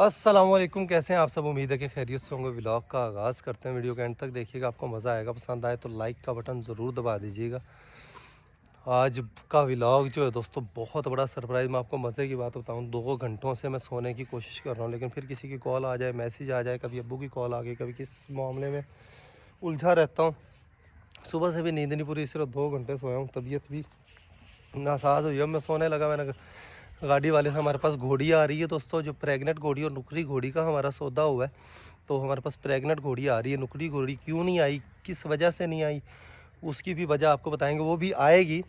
अस्सलामुअलैकुम, कैसे हैं आप सब। उम्मीद है कि खैरियत से होंगे। व्लॉग का आगाज़ करते हैं। वीडियो के एंड तक देखिएगा, आपको मज़ा आएगा। पसंद आए तो लाइक का बटन ज़रूर दबा दीजिएगा। आज का व्लॉग जो है दोस्तों, बहुत बड़ा सरप्राइज़। मैं आपको मज़े की बात बताऊं, 2 घंटों से मैं सोने की कोशिश कर रहा हूं, लेकिन फिर किसी की कॉल आ जाए, मैसेज आ जाए, कभी अब्बू की कॉल आ गई, कभी किस मामले में उलझा रहता हूँ। सुबह से भी नींद नहीं पूरी, सिर्फ 2 घंटे सोया हूँ। तबीयत भी नासाज हुई है। मैं सोने लगा, मैंने गाड़ी वाले से, हमारे पास घोड़ी आ रही है दोस्तों, जो प्रेग्नेंट घोड़ी और नुकरी घोड़ी का हमारा सौदा हुआ है। तो हमारे पास प्रेग्नेंट घोड़ी आ रही है। नुकरी घोड़ी क्यों नहीं आई, किस वजह से नहीं आई, उसकी भी वजह आपको बताएंगे। वो भी आएगी,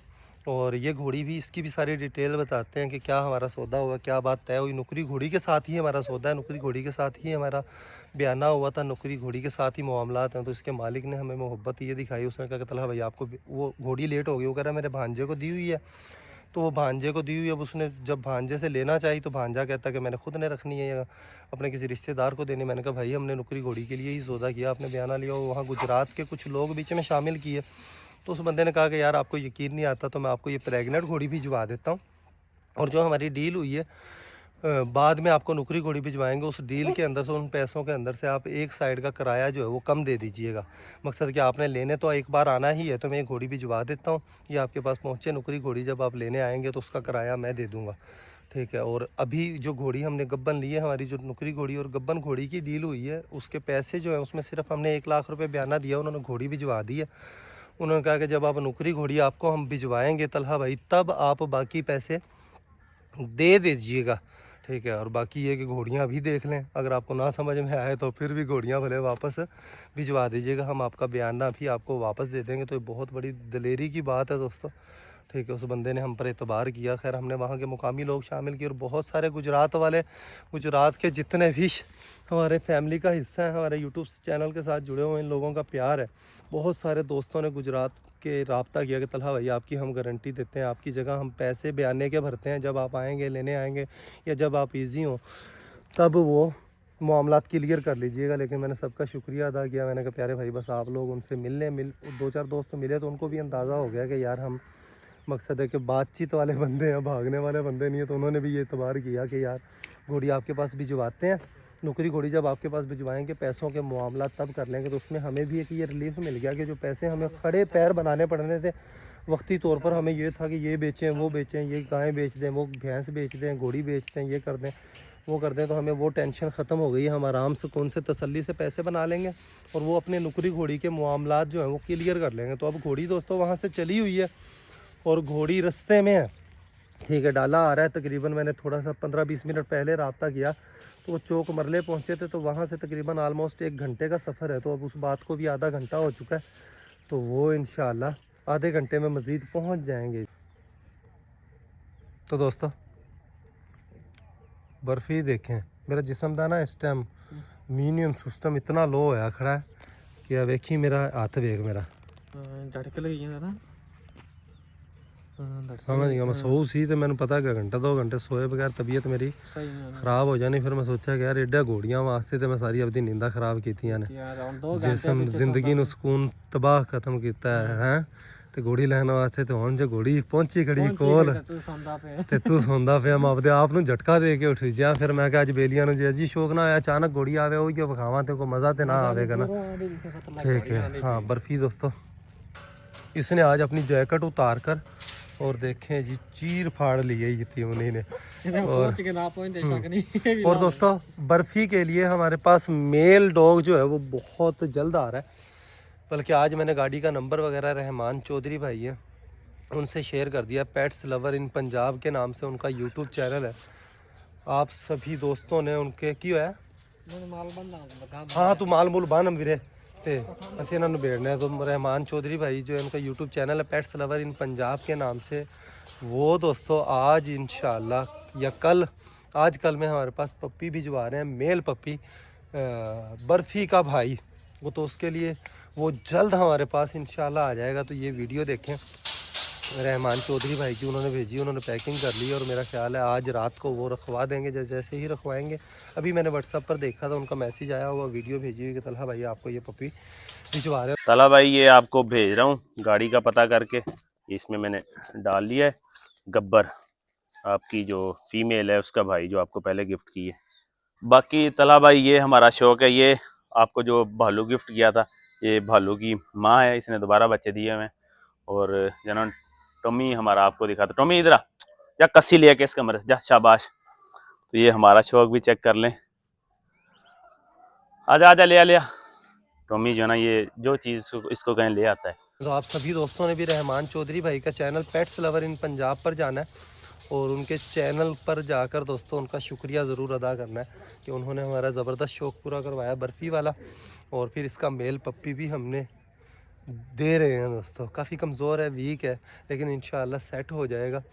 और ये घोड़ी भी, इसकी भी सारी डिटेल बताते हैं कि क्या हमारा सौदा हुआ, क्या बात तय हुई। नुकरी घोड़ी के साथ ही हमारा सौदा है, नुकरी घोड़ी के साथ ही हमारा बयाना हुआ था, नुकरी घोड़ी के साथ ही मामलात हैं। तो इसके मालिक ने हमें मोहब्बत ये दिखाई। उसने कहा कि तलहा भाई आपको वो घोड़ी लेट हो गई, वो कह रहा है मेरे भांजे को दी हुई है। तो वो भांजे को दी हुई, अब उसने जब भांजे से लेना चाहिए तो भांजा कहता कि मैंने खुद ने रखनी है या अपने किसी रिश्तेदार को देनी। मैंने कहा भाई हमने नुकरी घोड़ी के लिए ही सौदा किया, आपने बयाना लिया। और वहाँ गुजरात के कुछ लोग बीच में शामिल किए। तो उस बंदे ने कहा कि यार आपको यकीन नहीं आता, तो मैं आपको ये प्रेग्नेंट घोड़ी भिजवा देता हूँ, और जो हमारी डील हुई है बाद में आपको नुकरी घोड़ी भिजवाएंगे। उस डील के अंदर से, उन पैसों के अंदर से आप एक साइड का किराया जो है वो कम दे दीजिएगा। मकसद कि आपने लेने तो एक बार आना ही है, तो मैं एक घोड़ी भिजवा देता हूँ, ये आपके पास पहुँचे नुकरी घोड़ी। जब आप लेने आएंगे तो उसका किराया मैं दे दूँगा, ठीक है। और अभी जो घोड़ी हमने गब्बन ली है, हमारी जो नुकरी घोड़ी और गब्बन घोड़ी की डील हुई है, उसके पैसे जो है उसमें सिर्फ हमने 1 लाख रुपए बयाना दिया, उन्होंने घोड़ी भिजवा दी है। उन्होंने कहा कि जब आप नुकरी घोड़ी आपको हम भिजवाएंगे तलहा भाई, तब आप बाकी पैसे दे दीजिएगा, ठीक है। और बाकी ये कि घोड़ियाँ भी देख लें, अगर आपको ना समझ में आए तो फिर भी घोड़ियाँ भले वापस भिजवा दीजिएगा, हम आपका बयाना भी आपको वापस दे देंगे। तो ये बहुत बड़ी दिलेरी की बात है दोस्तों, ठीक है। उस बंदे ने हम पर एतबार किया। खैर हमने वहाँ के मुकामी लोग शामिल किए, और बहुत सारे गुजरात वाले, गुजरात के जितने भी हमारे फैमिली का हिस्सा है, हमारे यूट्यूब चैनल के साथ जुड़े हुए इन लोगों का प्यार है। बहुत सारे दोस्तों ने गुजरात के रब्ता किया कि तलहा भाई आपकी हम गारंटी देते हैं, आपकी जगह हम पैसे बयाने के भरते हैं, जब आप आएँगे लेने आएँगे या जब आप ईजी हों तब वो मामलात क्लियर कर लीजिएगा। लेकिन मैंने सबका शुक्रिया अदा किया। मैंने कहा प्यारे भाई बस आप लोग उनसे मिल 2-4 दोस्त मिले, तो उनको भी अंदाज़ा हो गया कि यार हम, मकसद है कि बातचीत वाले बंदे हैं, भागने वाले बंदे नहीं है। तो उन्होंने भी ये एतबार किया कि यार घोड़ी आपके पास भिजवाते हैं, नुकरी घोड़ी जब आपके पास भिजवाएंगे पैसों के मामला तब कर लेंगे। तो उसमें हमें भी एक ये रिलीफ मिल गया कि जो पैसे हमें खड़े पैर बनाने पड़ने थे वक्ती तौर पर, हमें ये था कि ये बेचें वो बेचें, ये गायें बेच दें, वो भैंस बेच दें, घोड़ी बेच दें, ये कर दें वो कर दें, तो हमें वो टेंशन ख़त्म हो गई है। हम आराम से कौन से तसल्ली से पैसे बना लेंगे, और वो अपने नुकरी घोड़ी के मामलात जो हैं वो क्लियर कर लेंगे। तो अब घोड़ी दोस्तों वहाँ से चली हुई है, और घोड़ी रास्ते में है, ठीक है। डाला आ रहा है तकरीबन, मैंने थोड़ा सा 15-20 मिनट पहले रब्ता किया, तो वो चौक मरले पहुँचे थे। तो वहाँ से तकरीबन आलमोस्ट 1 घंटे का सफ़र है। तो अब उस बात को भी आधा घंटा हो चुका है, तो वो इंशाल्लाह आधे घंटे में मज़ीद पहुँच जाएंगे। तो दोस्तों बर्फ़ी देखें, मेरा जिस्म था ना इस टाइम इम्यून सिस्टम इतना लो होया खड़ा है कि अब वेखी मेरा हाथ वेख मेरा झटक लगी ना। समझ गया। मैं सोऊ सी तो मैंने पता कि घंटा 2 घंटे सोए बगैर तबीयत मेरी खराब हो जानी। फिर मैं सोचा कि यार एड्डा घोड़ियां वास्ते तो मैं सारी अपनी नींदा खराब कीतियां ने, जिसम जिंदगी नूं सुकून तबाह खत्म किया है। ਤੇ ਘੋੜੀ ਲੈਣ ਵਾਸਤੇ ਤੇ ਹੁਣ ਜੇ ਘੋੜੀ ਪਹੁੰਚੀ ਖੜੀ ਕੋਲ ਤੇ ਤੂੰ ਸੌਂਦਾ ਪਿਆ। ਮੈਂ ਆਪਦੇ ਆਪ ਨੂੰ ਝਟਕਾ ਦੇ ਕੇ ਉੱਠ ਜਾ। ਫਿਰ ਮੈਂ ਕਿਹਾ ਅੱਜ ਬੇਲੀਆਂ ਨੂੰ ਜੇ ਅਜੀ ਸ਼ੌਕ ਨਾ ਆਇਆ, ਅਚਾਨਕ ਘੋੜੀ ਆਵੇ ਉਹ ਜੋ ਵਿਖਾਵਾਂ ਤੇ ਕੋਈ ਮਜ਼ਾ ਤੇ ना आवेगा ना, ठीक है। हाँ बर्फ़ी दोस्तों, इसने आज अपनी जैकेट उतार कर और देखें जी चीर फाड़ ली है ये उन्हीं ने। और दोस्तों बर्फ़ी के लिए हमारे पास मेल डॉग जो है वो बहुत जल्द आ रहा है। बल्कि आज मैंने गाड़ी का नंबर वगैरह रहमान चौधरी भाई है उनसे शेयर कर दिया। पेट्स लवर इन पंजाब के नाम से उनका यूट्यूब चैनल है। आप सभी दोस्तों ने उनके क्यों है हाँ तू माल मूल बन वीरे ते असं इन्होंने भेड़ने। तो रहमान चौधरी भाई जो है उनका यूट्यूब चैनल है पेट्स लवर इन पंजाब के नाम से, वो दोस्तों आज इंशाल्लाह या कल, आज कल में हमारे पास पप्पी भिजवा रहे हैं, मेल पप्पी बर्फ़ी का भाई वो। तो उसके लिए वो जल्द हमारे पास इंशाल्लाह आ जाएगा। तो ये वीडियो देखें रहमान चौधरी भाई की, उन्होंने भेजी, उन्होंने पैकिंग कर ली, और मेरा ख्याल है आज रात को वो रखवा देंगे। जैसे ही रखवाएंगे, अभी मैंने व्हाट्सएप पर देखा था उनका मैसेज आया हुआ, वीडियो भेजी हुई कि तलहा भाई आपको ये पपी भिजवा रहे। तला भाई ये आपको भेज रहा हूँ गाड़ी का पता करके, इसमें मैंने डाल लिया है गब्बर, आपकी जो फीमेल है उसका भाई जो आपको पहले गिफ्ट की है। बाकी तला भाई, ये हमारा शौक है। ये आपको जो भालू गिफ्ट किया था, ये भालू की माँ है, इसने दोबारा बच्चे दिए हुए हैं। और जना टॉमी हमारा आपको दिखा था। टॉमी इधर आ, जा कस्सी लिया के इसका मर जा, शाबाश। तो ये हमारा शौक भी चेक कर लें। आजा आजा, ले आ लिया। टॉमी जो है ना, ये जो चीज़ इसको कहीं ले आता है। तो आप सभी दोस्तों ने भी रहमान चौधरी भाई का चैनल पेट्स लवर इन पंजाब पर जाना है और उनके चैनल पर जाकर दोस्तों उनका शुक्रिया ज़रूर अदा करना है कि उन्होंने हमारा ज़बरदस्त शौक़ पूरा करवाया बर्फ़ी वाला। और फिर इसका मेल पप्पी भी हमने दे रहे हैं दोस्तों। काफ़ी कमज़ोर है, वीक है, लेकिन इंशाल्लाह सेट हो जाएगा।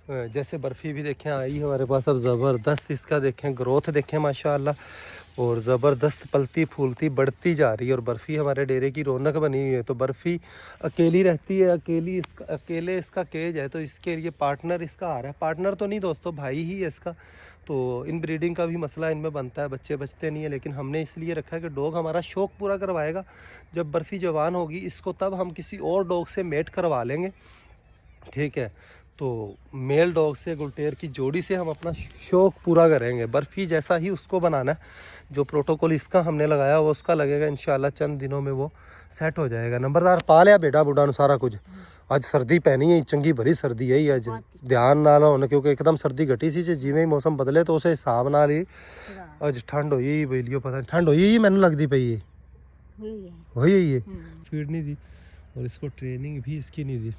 जैसे बर्फ़ी भी देखें आई हमारे पास, अब ज़बरदस्त इसका देखें ग्रोथ देखें माशाल्लाह, और ज़बरदस्त पलती फूलती बढ़ती जा रही है। और बर्फ़ी हमारे डेरे की रौनक बनी हुई है। तो बर्फ़ी अकेली रहती है, अकेले इसका केज है, तो इसके लिए पार्टनर इसका आ रहा है। पार्टनर तो नहीं दोस्तों, भाई ही है इसका। तो इन ब्रीडिंग का भी मसला इनमें बनता है, बच्चे बचते नहीं है। लेकिन हमने इसलिए रखा है कि डॉग हमारा शौक़ पूरा करवाएगा। जब बर्फ़ी जवान होगी इसको तब हम किसी और डॉग से मेट करवा लेंगे, ठीक है। तो मेल डॉग से गुलटेर की जोड़ी से हम अपना शौक़ पूरा करेंगे। बर्फ़ी जैसा ही उसको बनाना है, जो प्रोटोकॉल इसका हमने लगाया वो उसका लगेगा। इंशाल्लाह चंद दिनों में वो सेट हो जाएगा। नंबरदार पा लिया बेटा बूढ़ा ने सारा कुछ। आज सर्दी पैनी है, चंगी भरी सर्दी है अज, ध्यान ना होना, क्योंकि एकदम सर्दी घटी सी जिवें ही मौसम बदले तो उस हिसाब नाल ही अज ठंड होई बिजलियों पता नहीं ठंड होई ही मैनू लगती पई है हुई है। फीड नहीं दी और इसको ट्रेनिंग भी इसकी नहीं दी।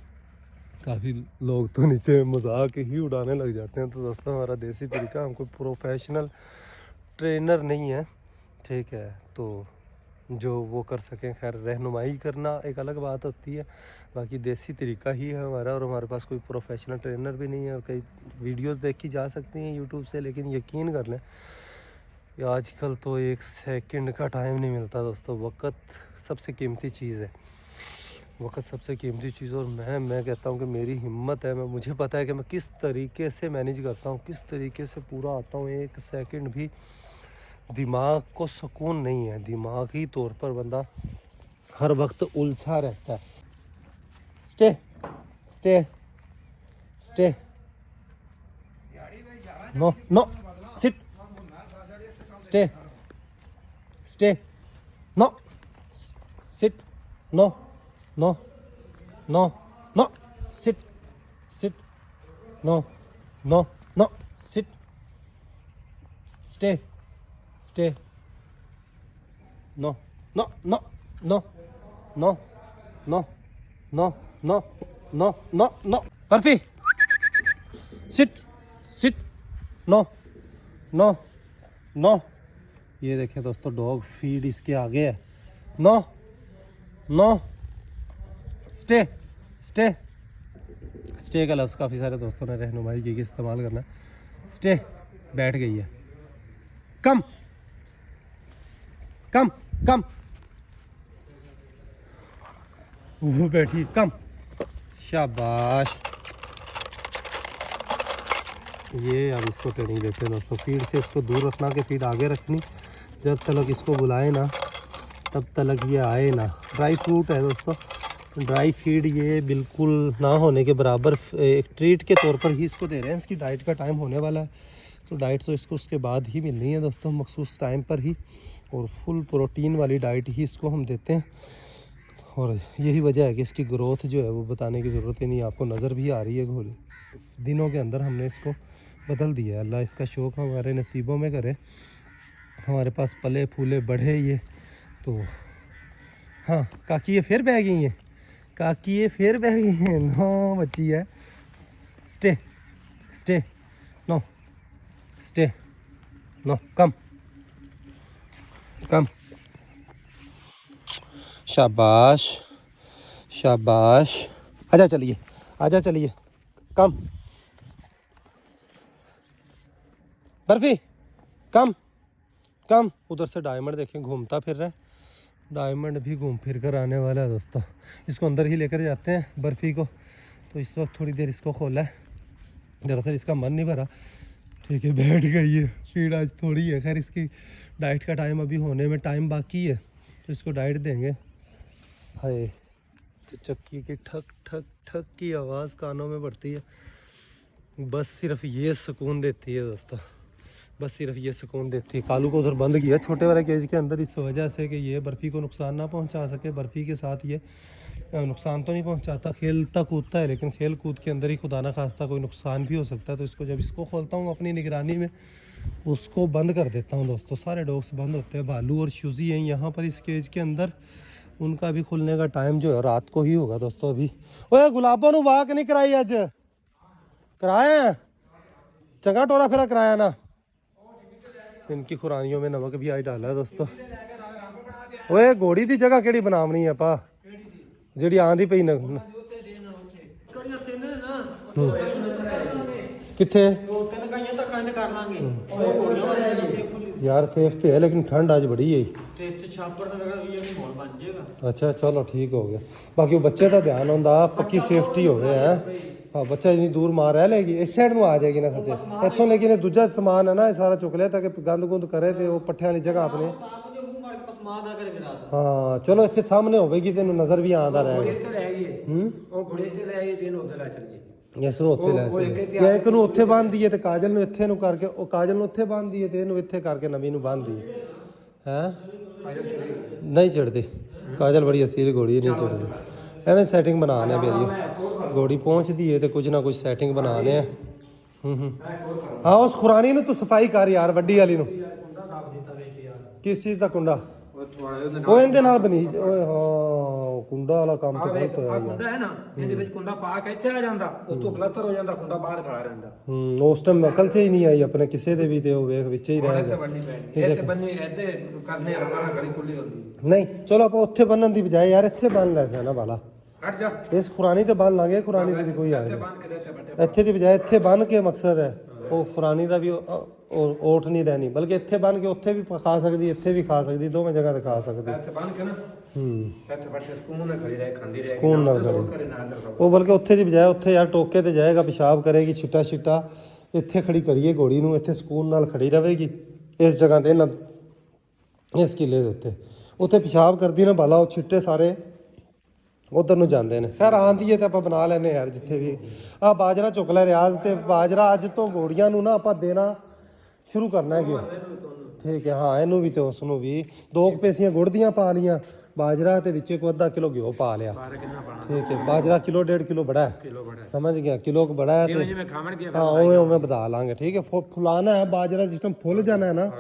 काफ़ी लोग तो नीचे मजाक ही उड़ाने लग जाते हैं। तो दोस्तों हमारा देसी तरीका, हम कोई प्रोफेशनल ट्रेनर नहीं है, ठीक है। तो जो वो कर सकें, खैर रहनुमाई करना एक अलग बात होती है, बाकी देसी तरीका ही है हमारा। और हमारे पास कोई प्रोफेशनल ट्रेनर भी नहीं है। और कई वीडियोस देखी जा सकती हैं यूट्यूब से, लेकिन यकीन कर लें कि आजकल तो एक सेकंड का टाइम नहीं मिलता दोस्तों। वक्त सबसे कीमती चीज़ है, वक्त सबसे कीमती चीज़। और मैं कहता हूँ कि मेरी हिम्मत है, मुझे पता है कि मैं किस तरीके से मैनेज करता हूँ, किस तरीके से पूरा आता हूँ। एक सेकंड भी दिमाग को सुकून नहीं है, दिमागी तौर पर बंदा हर वक्त उलझा रहता है। Stay stay stay, no no, sit, stay stay, no, sit, no no no no, sit sit, no no no, sit, stay stay, no no no no no no no no no no no, Barfi, sit sit, no no no. ये देखें दोस्तों, dog feed इसके आगे है। No no, stay stay, stay का लफ्ज़ काफ़ी सारे दोस्तों ने रहनुमाई की कि इस्तेमाल करना है। स्टे, बैठ गई है। कम कम कम, वो बैठी, कम, शाबाश। ये अब इसको ट्रेनिंग देते हैं दोस्तों। फीड से इसको दूर रखना, कि फीड आगे रखनी, जब तक इसको बुलाए ना तब तक ये आए ना। ड्राई फ्रूट है दोस्तों, ड्राई फीड ये बिल्कुल ना होने के बराबर एक ट्रीट के तौर पर ही इसको दे रहे हैं। इसकी डाइट का टाइम होने वाला है, तो डाइट तो इसको उसके बाद ही मिलनी है दोस्तों, मखसूस टाइम पर ही। और फुल प्रोटीन वाली डाइट ही इसको हम देते हैं। और यही वजह है कि इसकी ग्रोथ जो है वो बताने की ज़रूरत ही नहीं, आपको नज़र भी आ रही है। घोड़े दिनों के अंदर हमने इसको बदल दिया है। अल्लाह इसका शौक़ हमारे नसीबों में करे, हमारे पास पले फूले बढ़े ये। तो हाँ काकी ये फिर बह गई हैं, काकी ये फिर बह गई हैं। नो बच्ची है, stay stay, no stay, no, come come, शाबाश शाबाश। आजा चलिए, आजा चलिए, कम, बर्फी, कम कम। उधर से डायमंड देखें घूमता फिर रहा है, डायमंड भी घूम फिर कर आने वाला है दोस्तों। इसको अंदर ही लेकर जाते हैं बर्फ़ी को। तो इस वक्त थोड़ी देर इसको खोला है, दरअसल इसका मन नहीं भरा, ठीक है, बैठ गई है। फीड आज थोड़ी है, खैर इसकी डाइट का टाइम अभी होने में टाइम बाकी है, तो इसको डाइट देंगे। हाय, तो चक्की की ठक ठक ठक की आवाज़ कानों में पड़ती है, बस सिर्फ ये सुकून देती है दोस्तों। बस सिर्फ ये सुकून देती है। कालू को उधर बंद किया छोटे वाले केज के अंदर इस वजह से कि ये बर्फ़ी को नुकसान ना पहुंचा सके। बर्फ़ी के साथ ये नुकसान तो नहीं पहुंचाता, खेलता कूदता है, लेकिन खेल कूद के अंदर ही खुदा ना खास्ता कोई नुकसान भी हो सकता है। तो इसको जब इसको खोलता हूँ अपनी निगरानी में, उसको बंद कर देता हूँ दोस्तों। सारे डॉग्स बंद होते हैं। भालू और शूज़ी हैं यहाँ पर इस केज के अंदर। उनका भी खुलने का टाइम जो है रात को ही होगा दोस्तों। अभी ओए गुलाबों ने वाक नहीं कराई, अज कराया चंगा टोरा फेरा कराया ना। इनकी खुरानियों में नमक भी आई डाला है दोस्तों। ओए घोड़ी की जगह केड़ी बनावनी है पा जी आंधी पई न किथे यार सेफ तो है, लेकिन ठंड आज बड़ी है। अच्छा चलो ठीक हो गया। बाकी वो बच्चे का ध्यान होंदा, पक्की सेफ्टी हो गया है। हाँ बच्चा इतनी दूर मार रह लेगी, इस साइड में आ जाएगी ना सच्चे इतों, लेकिन दूजा समान है ना सारा चुक लिया ताकि गंद गुंद करे तो वो पट्ठे वाली जगह अपने। हाँ चलो इतने सामने होगी तेन नजर भी आता रहेगा। ਇਸ ਨੂੰ ਉੱਥੇ ਲੈ ਜਾਂ ਇੱਕ ਨੂੰ ਉੱਥੇ ਬੰਨ ਦਈਏ ਤੇ ਕਾਜਲ ਨੂੰ ਇੱਥੇ ਨੂੰ ਕਰਕੇ, ਉਹ ਕਾਜਲ ਨੂੰ ਉੱਥੇ ਬੰਨ ਦਈਏ ਤੇ ਇਹਨੂੰ ਇੱਥੇ ਕਰਕੇ ਨਵੀਂ ਨੂੰ ਬੰਨ ਦਈਏ। ਹੈ ਨਹੀਂ ਚੜਦੀ ਕਾਜਲ, ਬੜੀ ਅਸੀਲ ਘੋੜੀ ਨਹੀਂ ਚੜਦੀ। ਐਵੇਂ ਸੈਟਿੰਗ ਬਣਾਣੇ ਮੇਰੀ ਘੋੜੀ ਪਹੁੰਚਦੀ ਹੈ ਤੇ ਕੁਝ ਨਾ ਕੁਝ ਸੈਟਿੰਗ ਬਣਾਣੇ ਆ। ਹਾਂ ਉਸ ਖੁਰਾਨੀ ਨੂੰ ਤੂੰ ਸਫਾਈ ਕਰ ਯਾਰ, ਵੱਡੀ ਵਾਲੀ ਨੂੰ। ਕਿਸ ਚੀਜ਼ ਦਾ ਕੁੰਡਾ? ਉਹ ਇਹਦੇ ਨਾਲ ਬਣੀ ਓਏ ਹਾਂ ਕੁੰਡਾ ਵਾਲਾ ਕੰਮ ਤੇ ਗਲਤ ਹੋਇਆ ਯਾਰ। ਕੁੰਡਾ ਹੈ ਨਾ ਇਹਦੇ ਵਿੱਚ ਕੁੰਡਾ ਪਾ ਕੇ ਇੱਥੇ ਆ ਜਾਂਦਾ, ਉੱਥੋਂ ਪਲਸਤਰ ਹੋ ਜਾਂਦਾ, ਕੁੰਡਾ ਬਾਹਰ ਖੜਾ ਰਹਿੰਦਾ। ਉਸ ਟਾਈਮ ਅਕਲ 'ਚ ਹੀ ਨਹੀਂ ਆਈ ਆਪਣੇ ਕਿਸੇ ਦੇ ਵੀ, ਤੇ ਉਹ ਵੇਖ ਵਿੱਚ ਹੀ ਰਹਿ ਗਿਆ। ਇੱਥੇ ਬੰਨੀ ਇੱਥੇ ਕਰਨੇ ਆ ਬਾਹਰ ਗਲੀ ਖੁੱਲੀ ਹੁੰਦੀ ਨਹੀਂ। ਚਲੋ ਆਪਾਂ ਉੱਥੇ ਬੰਨਣ ਦੀ ਬਜਾਏ ਯਾਰ ਇੱਥੇ ਬੰਨ ਲੈ ਜਾਣਾ ਵਾਲਾ। ਹਟ ਜਾ ਇਸ ਖੁਰਾਨੀ ਤੇ ਬੰਨ ਲਾਂਗੇ, ਖੁਰਾਨੀ ਦੀ ਵੀ ਕੋਈ ਆ ਨਹੀਂ। ਇੱਥੇ ਦੀ ਬਜਾਏ ਇੱਥੇ ਬੰਨ ਕੇ ਮਕਸਦ ਹੈ ਉਹ ਖੁਰਾਨੀ ਦਾ ਵੀ ओठ नहीं रहनी, बल्कि इत्थे बन के उत्थे भी खा सकती, इत्थे भी खा सकती, दोवें जगह ते खा सकती। सुकून नाल खड़ी वो, बल्कि उत्थे दी बजाय उत्थे यार टोके ते जाएगा, पेशाब करेगी, छिट्टा छिट्टा इत्थे खड़ी करिए घोड़ी नूं, इत्थे सुकून नाल खड़ी रहेगी इस जगह ते ना, इस किले दे उत्ते। उत्थे पेशाब करदी ना बाला, वो छिट्टे सारे उधर ਨੂੰ ਜਾਂਦੇ ਨੇ। ਖੈਰ ਆਂਦੀ ਹੈ ਤੇ ਆਪਾਂ ਬਣਾ ਲੈਨੇ ਯਾਰ ਜਿੱਥੇ ਵੀ। ਆ ਬਾਜਰਾ ਚੁੱਕ ਲੈ ਰਿਆਜ਼, ਤੇ ਬਾਜਰਾ ਅੱਜ ਤੋਂ ਘੋੜੀਆਂ ਨੂੰ ਨਾ ਆਪਾਂ ਦੇਣਾ ਸ਼ੁਰੂ ਕਰਨਾ ਹੈ। ਠੀਕ ਹੈ ਹਾਂ, ਇਹਨੂੰ ਵੀ ਤੇ ਉਸ ਨੂੰ ਵੀ 2 ਪੇਸੀਆਂ ਗੁੜ ਦੀਆਂ ਪਾ ਲੀਆਂ, ਬਾਜਰਾ ਤੇ ਵਿੱਚ ਕੋ ਅੱਧਾ ਕਿਲੋ ਘਿਓ ਪਾ ਲਿਆ। ਠੀਕ ਹੈ ਬਾਜਰਾ ਕਿਲੋ 1.5 ਕਿਲੋ ਬੜਾ ਹੈ, ਸਮਝ ਗਿਆ ਕਿਲੋ ਕੁ ਬੜਾ ਹੈ ਤੇ ਹਾਂ ਉਵੇਂ ਉਵੇਂ ਵਧਾ ਲਾਂਗੇ। ਠੀਕ ਹੈ ਫੁਲਾਣਾ ਹੈ ਬਾਜਰਾ, ਜਿਸ ਟਾਈਮ ਫੁੱਲ ਜਾਣਾ ਹੈ ਨਾ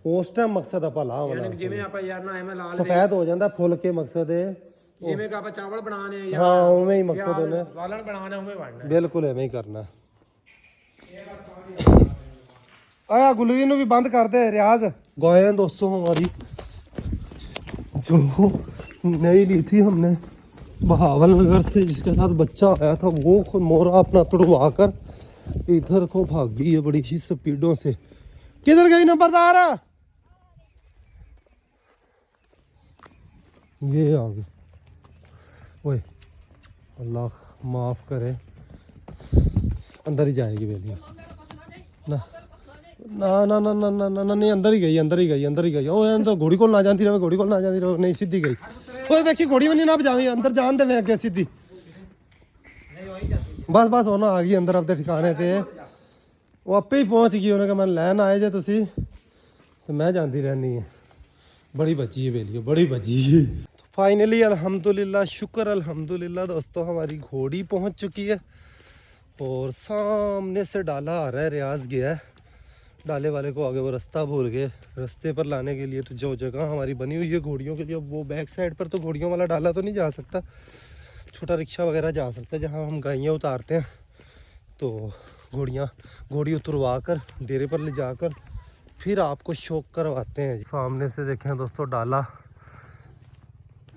ਉਸ ਟਾਈਮ ਮਕਸਦ ਆਪਾਂ ਲਾ ਹੋਣਾ, ਜਿਵੇਂ ਆਪਾਂ ਯਾਰ ਨਾ ਐਵੇਂ ਲਾ ਸਫੈਦ ਹੋ ਜਾਂਦਾ ਫੁੱਲ ਕੇ, ਮਕਸਦ ਹੈ ਜਿਵੇਂ ਕਿ ਆਪਾਂ ਚਾਵਲ ਬਣਾਣੇ ਆ ਹਾਂ ਉਵੇਂ ਹੀ ਮਕਸਦ ਉਹਨੇ ਸਾਲਣ ਬਣਾਣਾ ਉਵੇਂ ਬਣਨਾ, ਬਿਲਕੁਲ ਐਵੇਂ ਹੀ ਕਰਨਾ। आया गुलरी ने भी बंद कर दे रियाज। गाय दोस्तों हमारी जो नई ली थी हमने बहावल नगर से, जिसके साथ बच्चा आया था, वो खुद मोरा अपना तुड़वा कर इधर को भागी है बड़ी ही स्पीडों से। किधर गई नंबरदार? ये आ गई। ओए अल्लाह माफ करे, अंदर ही जाएगी बेलिया ना ना ना ना ना ना ना नहीं, अंदर ही गई, अंदर ही गई, अंदर ही गई। ओ तो घोड़ी को ना जाती रहे, घोड़ी को ना जाती रहे, नहीं सीधी गई। ओए देखी घोड़ी में नहीं ना बजावी, अंदर जान दे अगे सीधी। बस बस होना आ गई अंदर अपने ठिकाने ते, वो आपे ही पहुंच गई। उन्हें कहा मैं लैन आए जे तुसी, तो मैं जाती रहनी है। बड़ी बची है बेलियो, बड़ी बची है। तो फाइनली अल्हम्दुलिल्लाह, शुक्र अल्हम्दुलिल्लाह दोस्तों, हमारी घोड़ी पहुंच चुकी है और सामने से डाला आ रहा है। रियाज गया है डाले वाले को, आगे वो रास्ता भूल गए। रास्ते पर लाने के लिए तो जो जगह हमारी बनी हुई है घोड़ियों के लिए, वो बैक साइड पर तो घोड़ियों वाला डाला तो नहीं जा सकता, छोटा रिक्शा वगैरह जा सकता है जहाँ हम गायें उतारते हैं। तो घोड़ी उतरवा कर डेरे पर ले जाकर फिर आपको शौक करवाते हैं। सामने से देखें दोस्तों डाला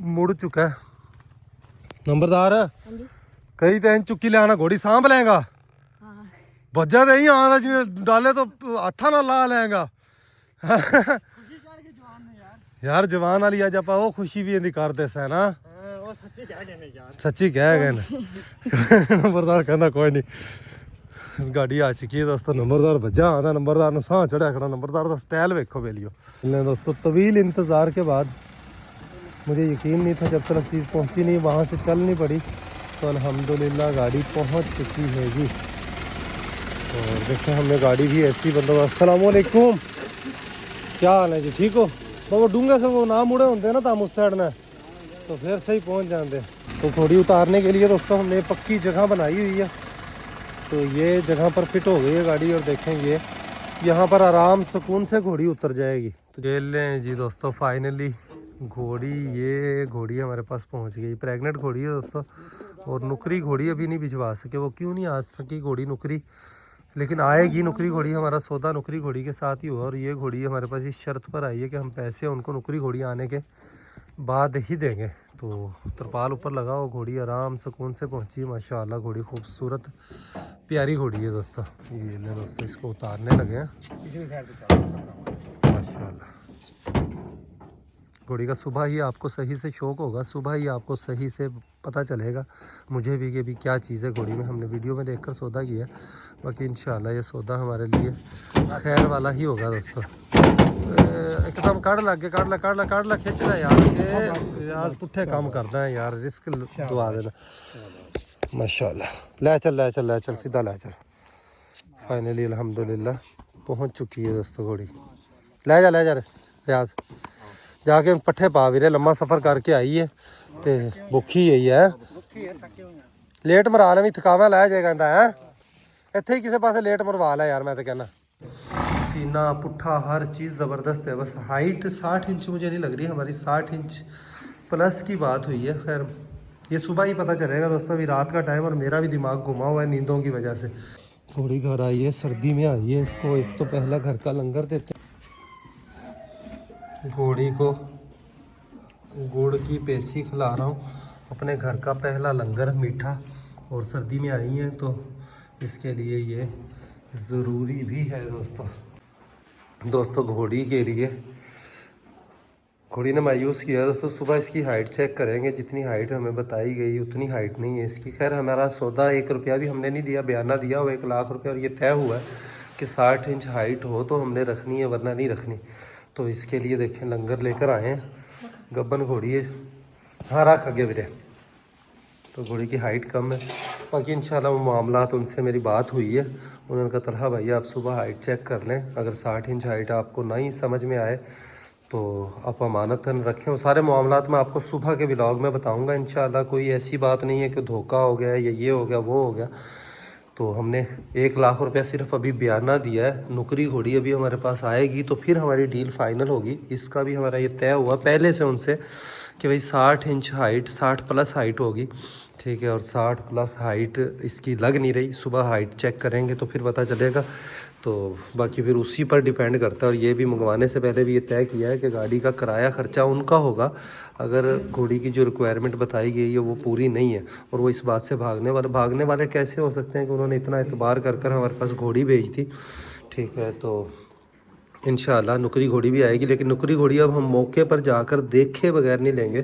मुड़ चुका है। नंबरदार कई तो चुक्की ले आना, घोड़ी सांभ लेगा बजा तो ही आना, जिमें डाले तो हाथा ना ला लेगा यार जवान वाली अज आप वो खुशी भी इन्दी करते से ना, सच्ची कह गए नंबरदार कहना कोई नहीं। गाड़ी आ चुकी है दोस्तों, नंबरदार बजा आना, नंबरदार ने साह चढ़िया खड़ा। नंबरदार का स्टाइल वेखो बेलियो। दोस्तों तवील इंतज़ार के बाद मुझे यकीन नहीं था, जब तक चीज़ पहुंची नहीं वहाँ से चलनी पड़ी। तो अल्हम्दुलिल्लाह गाड़ी पहुंच चुकी है जी। और देखें हमने गाड़ी भी ऐसी बंदोबस्त। अस्सलाम वालेकुम, क्या हाल है जी, ठीक हो? तो वो डूंगे से वो ना मुड़े होंगे ना तो उस साइड में तो फिर सही पहुंच जाते। तो घोड़ी उतारने के लिए दोस्तों हमने पक्की जगह बनाई हुई है, तो ये जगह पर फिट हो गई है गाड़ी। और देखें ये यहाँ पर आराम सुकून से घोड़ी उतर जाएगी। तो ये लें जी दोस्तों, फाइनली घोड़ी, ये घोड़ी हमारे पास पहुँच गई। प्रेग्नेंट घोड़ी है दोस्तों, और नुकरी घोड़ी अभी नहीं भिजवा सके। वो क्यों नहीं आ सकी घोड़ी नुकरी, लेकिन आएगी नुकरी घोड़ी। हमारा सौदा नुकरी घोड़ी के साथ ही हुआ। और ये घोड़ी हमारे पास इस शर्त पर आई है कि हम पैसे उनको नुकरी घोड़ी आने के बाद ही देंगे। तो तरपाल ऊपर लगा, वो घोड़ी आराम सुकून से पहुंची। माशाल्लाह घोड़ी खूबसूरत प्यारी घोड़ी है दोस्तों। ये ले दोस्तों, इसको उतारने लगे हैं माशाल्लाह। घोड़ी का सुबह ही आपको सही से शौक होगा, सुबह ही आपको सही से पता चलेगा मुझे भी कि भी क्या चीज़ है घोड़ी में। हमने वीडियो में देखकर सौदा किया, बाकी इंशाल्लाह ये सौदा हमारे लिए खैर वाला ही होगा दोस्तों। एकदम काट ला खिंचना यार, ये आज पुट्ठे काम करता है यार, रिस्क दवा देना। माशाल्लाह, ले चल सीधा ले चल। फाइनली अल्हम्दुलिल्लाह पहुंच चुकी है दोस्तों घोड़ी। ले जा रियाज, जाके पट्ठे पा वीरे, लम्मा सफ़र करके आई है तो भुखी है। लेट मरा ले भी थकावा लै जाए कहता है, इत्थे ही किसी पासे लेट मरवा लै यार। मैं तो कहना सीना पुट्ठा हर चीज़ ज़बरदस्त है। बस हाइट 60 इंच मुझे नहीं लग रही, हमारी 60 इंच प्लस की बात हुई है। खैर ये सुबह ही पता चलेगा दोस्तों, अभी रात का टाइम और मेरा भी दिमाग घुमा हुआ है नींदों की वजह से। घोड़ी घर आई है, सर्दी में आई है, इसको एक तो पहला घर का लंगर देते हैं। घोड़ी को गुड़ की पेसी खिला रहा हूँ, अपने घर का पहला लंगर मीठा। और सर्दी में आई हैं तो इसके लिए ये ज़रूरी भी है दोस्तों घोड़ी के लिए। घोड़ी ने मायूस किया है दोस्तों। सुबह इसकी हाइट चेक करेंगे, जितनी हाइट हमें बताई गई उतनी हाइट नहीं है इसकी। खैर हमारा सौदा 1 रुपया भी हमने नहीं दिया, बयाना दिया हुआ 1 लाख रुपये। और ये तय हुआ है कि 60 इंच हाइट हो तो हमने रखनी है, वरना नहीं रखनी। तो इसके लिए देखें लंगर लेकर आए हैं। गब्बन घोड़ी है, हाँ रख आगे वीरे। तो घोड़ी की हाइट कम है, बाकी इंशाल्लाह वो मामला तो उनसे मेरी बात हुई है। उन्होंने कहा तलहा भैया आप सुबह हाइट चेक कर लें, अगर 60 इंच हाइट आपको नहीं समझ में आए तो आप अमानतन रखें। वो सारे मामलात मैं आपको सुबह के व्लॉग में बताऊंगा इंशाल्लाह। कोई ऐसी बात नहीं है कि धोखा हो गया या ये हो गया वो हो गया। तो हमने 1 लाख रुपया सिर्फ अभी बयाना दिया है। नुकरी घोड़ी अभी हमारे पास आएगी तो फिर हमारी डील फाइनल होगी। इसका भी हमारा ये तय हुआ पहले से उनसे कि भाई 60 इंच हाइट, 60 प्लस हाइट होगी, ठीक है। और 60 प्लस हाइट इसकी लग नहीं रही, सुबह हाइट चेक करेंगे तो फिर पता चलेगा। तो बाकी फिर उसी पर डिपेंड करता है। और ये भी मंगवाने से पहले भी ये तय किया है कि गाड़ी का किराया ख़र्चा उनका होगा अगर घोड़ी की जो रिक्वायरमेंट बताई गई है वो पूरी नहीं है। और वो इस बात से भागने वाले कैसे हो सकते हैं कि उन्होंने इतना एतबार कर हमारे पास घोड़ी भेजी थी, ठीक है। तो इंशाल्लाह नुकरी घोड़ी भी आएगी, लेकिन नुकरी घोड़ी अब हम मौके पर जाकर देखे बगैर नहीं लेंगे,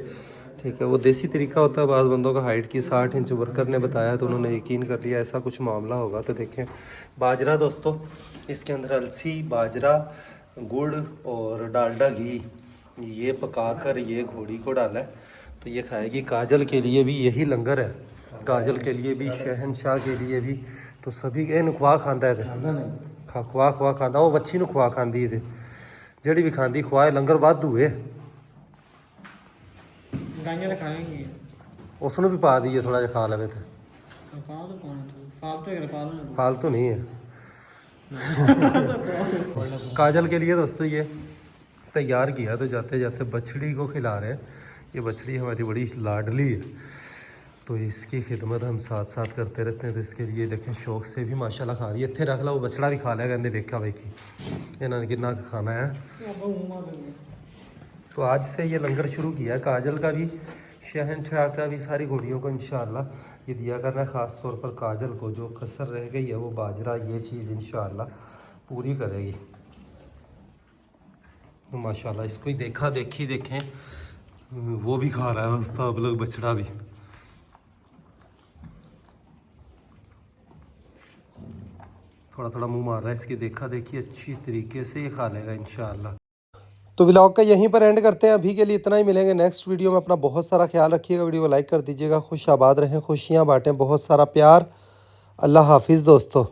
ठीक है। वो देसी तरीका होता है बाज़ बंदों का, हाइट की 60 इंच वर्कर ने बताया तो उन्होंने यकीन कर लिया, ऐसा कुछ मामला होगा। तो देखें बाजरा दोस्तों, इसके अंदर अलसी, बाजरा, गुड़ और डालडा घी ये पकाकर ये घोड़ी को डाला है तो ये खाएगी। काजल के लिए भी यही लंगर है, काजल के लिए भी, शहनशाह के लिए भी। तो सभी के खुआ खांदा है, खुआ खांदा, वो बच्ची ਨੂੰ खुआ खांदी है, ਜਿਹੜੀ भी खांदी खुआए लंगर वाधू है। ਗਾਈਆਂ ਤਾਂ ਖਾਣਗੇ, ਉਸ ਨੂੰ ਵੀ ਪਾ ਦਈਏ थोड़ा ਜਿਹਾ खा लवे तो ਪਾ ਦੋ फालतू है, पा लो फालतू नहीं है। काजल के लिए दोस्तों ये तैयार किया तो जाते जाते बछड़ी को खिला रहे हैं। ये बछड़ी हमारी बड़ी लाडली है तो इसकी खिदमत हम साथ साथ करते रहते हैं। तो इसके लिए देखें शौक से भी माशाल्लाह खा रही है। इत्थे रख ला, वो बछड़ा भी खा लिया, कहते देखा वेखी इन्होंने कितना खाना है। तो आज से ये लंगर शुरू किया है काजल का भी, शहनशाह का भी, सारी घोड़ियों को इंशाल्लाह ये दिया करना है। ख़ास तौर पर काजल को जो कसर रह गई है वो बाजरा, ये चीज़ इंशाल्लाह पूरी करेगी। तो माशाल्लाह इसको ही देखा देखी देखें वो भी खा रहा है उसका अब लोग बछड़ा भी। थोड़ा थोड़ा मुंह मार रहा है, इसकी देखा देखी अच्छी तरीके से ये खा लेगा इंशाल्लाह। तो व्लॉग का यहीं पर एंड करते हैं, अभी के लिए इतना ही। मिलेंगे नेक्स्ट वीडियो में। अपना बहुत सारा ख्याल रखिएगा, वीडियो को लाइक कर दीजिएगा। खुश आबाद रहें, खुशियाँ बांटें, बहुत सारा प्यार। अल्लाह हाफिज़ दोस्तों।